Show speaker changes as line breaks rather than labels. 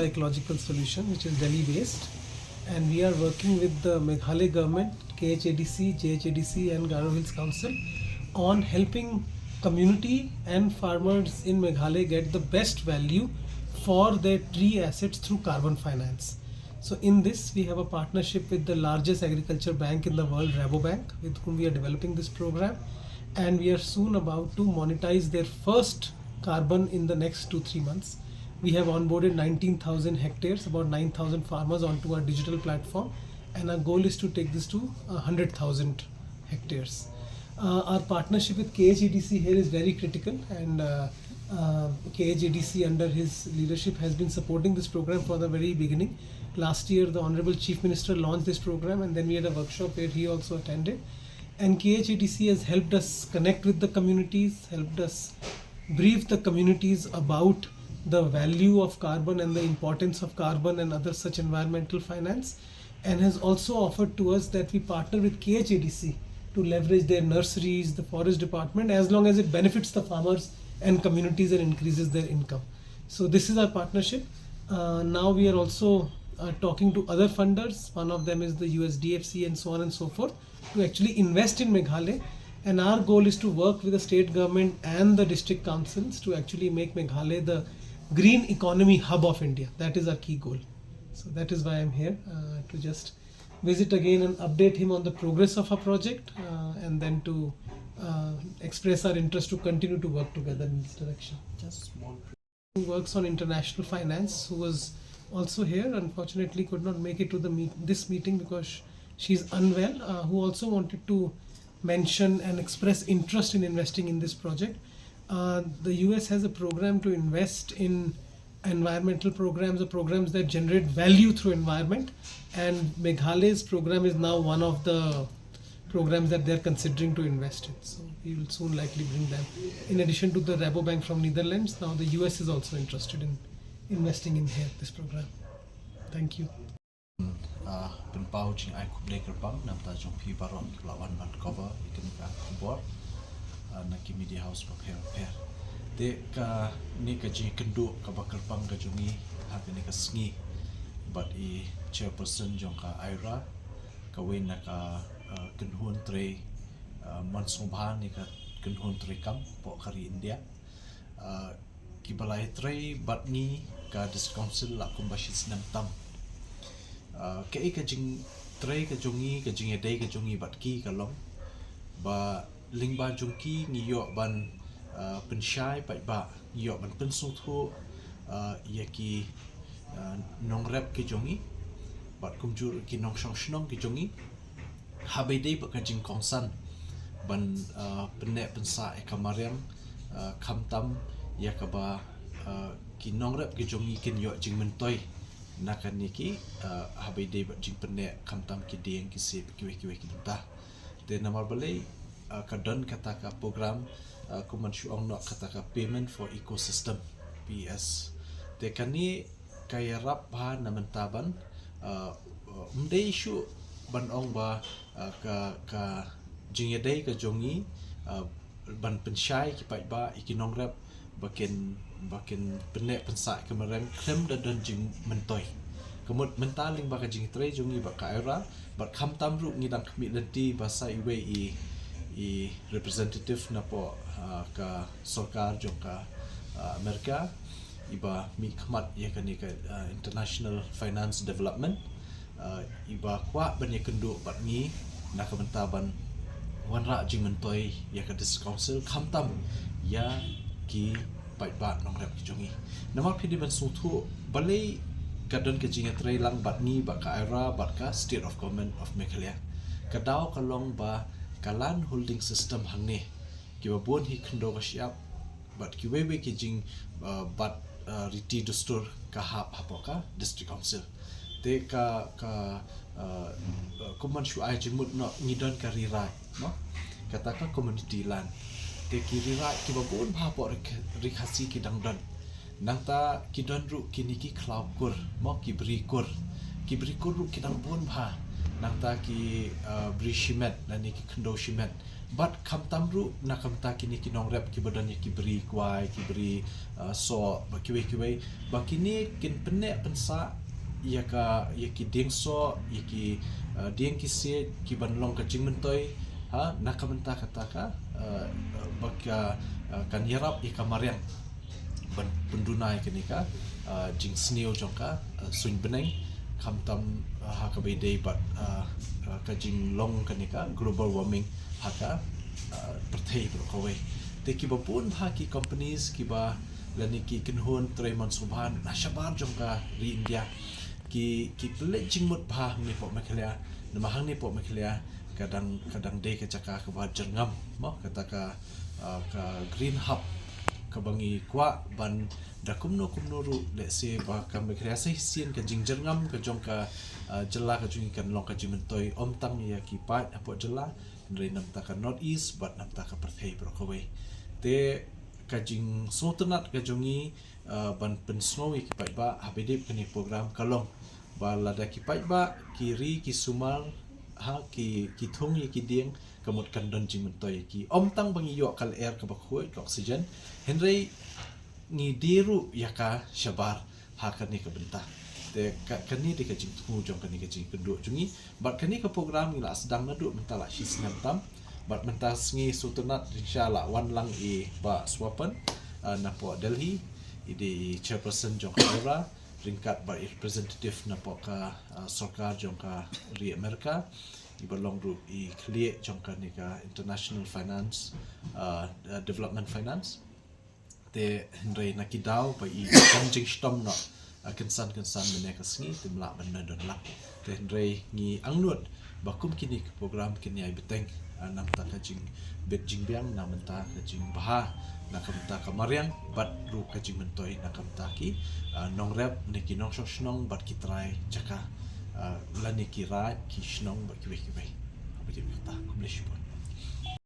ecological solution, which is Delhi based, and we are working with the Meghalaya government, KHADC, JHADC, and Garo Hills Council on helping community and farmers in Meghalaya get the best value for their tree assets through carbon finance. So in this, we have a partnership with the largest agriculture bank in the world, Rabobank, with whom we are developing this program, and we are soon about to monetize their first carbon in the next 2-3 months. We have onboarded 19,000 hectares, about 9,000 farmers onto our digital platform, and our goal is to take this to 100,000 hectares. Our partnership with KHADC here is very critical, and KHADC under his leadership has been supporting this program from the very beginning. Last year, the Honorable Chief Minister launched this program, and then we had a workshop where he also attended. And KHADC has helped us connect with the communities, helped us brief the communities about the value of carbon and the importance of carbon and other such environmental finance, and has also offered to us that we partner with KHADC to leverage their nurseries, the forest department, as long as it benefits the farmers and communities and increases their income. So this is our partnership. Now we are also talking to other funders. One of them is the USDFC and so on and so forth, to actually invest in Meghalaya. And our goal is to work with the state government and the district councils to actually make Meghalaya the green economy hub of India. That is our key goal. So that is why I'm here, to just visit again and update him on the progress of our project, and then to express our interest to continue to work together in this direction.
Just small.
Who works on international finance, who was also here, unfortunately could not make it to this meeting because she's unwell, who also wanted to mention and express interest in investing in this project. The US has a program to invest in environmental programs or programs that generate value through environment, and Meghalaya's program is now one of the programs that they're considering to invest in. So we will soon likely bring them. In addition to the Rabobank from Netherlands, now the US is also interested in investing in here, this program. Thank you.
Penpau jing ai kublai kerbang nam ta jong pi baron lawan ban cover ikan ka kubor na ki media house pair de ka ni ka jing kendu ka bakerbang ka jongi ha ni ka sngi but I chairperson jong ka Aira ka wen na ka kenhun tre mansubhan ni ka kenhun tre kam po kari India ki balai tre but ni ka district council la kumbashis nam tam kei ka jing tre ka jongi ka jing edai ka jongi bat ki ka long ba lingba jongki ni yo ban penshai pai ba yo ban pensung thu ya ki nong rap ki jongi bat kumjur ki nong shong shnong ki jongi habai dei ba ka jing kongsan ban penne pensa e kamariam khamtam ya ka ba ki nong rap ki jongi kin yo jing mentoi nakan niki habai dei ba jing penne khamtam ki deng ki se ki we ki ta de namar balai kadon kata ka program kumanshu ong no kata ka payment for ecosystem PS de kani kaya rap ha namantaban mdei shu ban ong ba ka jingedai ka jongi ban penshai ki pai ba ikinong rap bakin penne pensa kemerem klem da don jing mentoi kemut mentaling ba ka jing tre jongi ba ka era ba kham tam ru ngidang khmi lenti ba sa iwe I representative na po ka sarkar jong ka Amerika iba mi khmat ya kani ka international finance development iba kwa ban ya kendu bat ni na ka mentaban wanra jing mentoi ya ka district council khamtam ya ki pai ba nong rap ki jongi namar phidi ban suthu balai kadon ka jing atrai lang bat ni ba ka era bat ka state of government of Meghalaya kadau kalong ba kalan holding system hangne kiwa bon hi khndo ka siap but kiwewe ki jing but riti dustur ka hapoka district council te ka kuman shu ai jingmut no ngidon ka rirai no kata ka community land te ki rirai kiwa bon hapo rikhasi ki dangdon nangta kidon ru kiniki cloud kur mo ki bri kur ru kidang bon bha nangta ki bri shimet nani ki khndo shimet but kam tamru na kam ta kini kinong rep ki badan ki beri kwai ki beri so ba kiwe ba kini kin penne pensa ya ki ding so ya ki ding ki se ki ban long ka jing mentoi ha na kam ta kata ka ba kan yarap i kamarian ban pendunai kini ka jing sneo jongka sun beneng kam tam ha ka be day but ka jing long kani ka global warming haka perthei berkowe te ki ba pun ha ki companies ki ba lani ki kinhun treman subhan nashabar jongka ri India ki plek jingmut bah ni pok makhlea namahang ni pok makhlea kadang de ka caka ka ba jerngam mo kata ka green hub ka bangi kwa ban da kumno ru le se ba ka makhlea sai sien ka jing jerngam ka jongka jela ka jungi kan long ka jimentoi om tang ya ki pat apo jela Nri nam taka North East but nam taka Perthei berkowe. Te kajing sotenat kajungi ban pensnowi kipai ba habedip kini program kalong ba lada kipai ba kiri ki sumal ha ki thung ki ding kamut kandon jing mentoi ki om tang bangi yo kal air ka bakhuai ka oxygen henry ngi diru yaka shabar ha kani ka bentah te kani de ka jing tu jong kani ka jing penduk jungi bat kani ka program ila sedang nadu mentala shi senam tam bat mentas ngi sutunat insyaallah wan lang I ba swapan napo Delhi ide chairperson jong era ringkat ba representative napo ka sarkar jong ka ri Amerika ibalong ru I clear jong ka ni ka international finance development finance te hendrai nakidau ba I jing stom no kensan meneka sengi timla menadon lak te hendrai ngi angnut bakum kini program kini ai beteng nam ta ka jing bet jing biang nam ta ka jing baha nakam ta kamarian bat ru ka jing mentoi nakam ta ki nong rep neki nong shoshnong bat kitrai jaka lani ki ra ki shnong ba kiwe abidi ta kumleshipon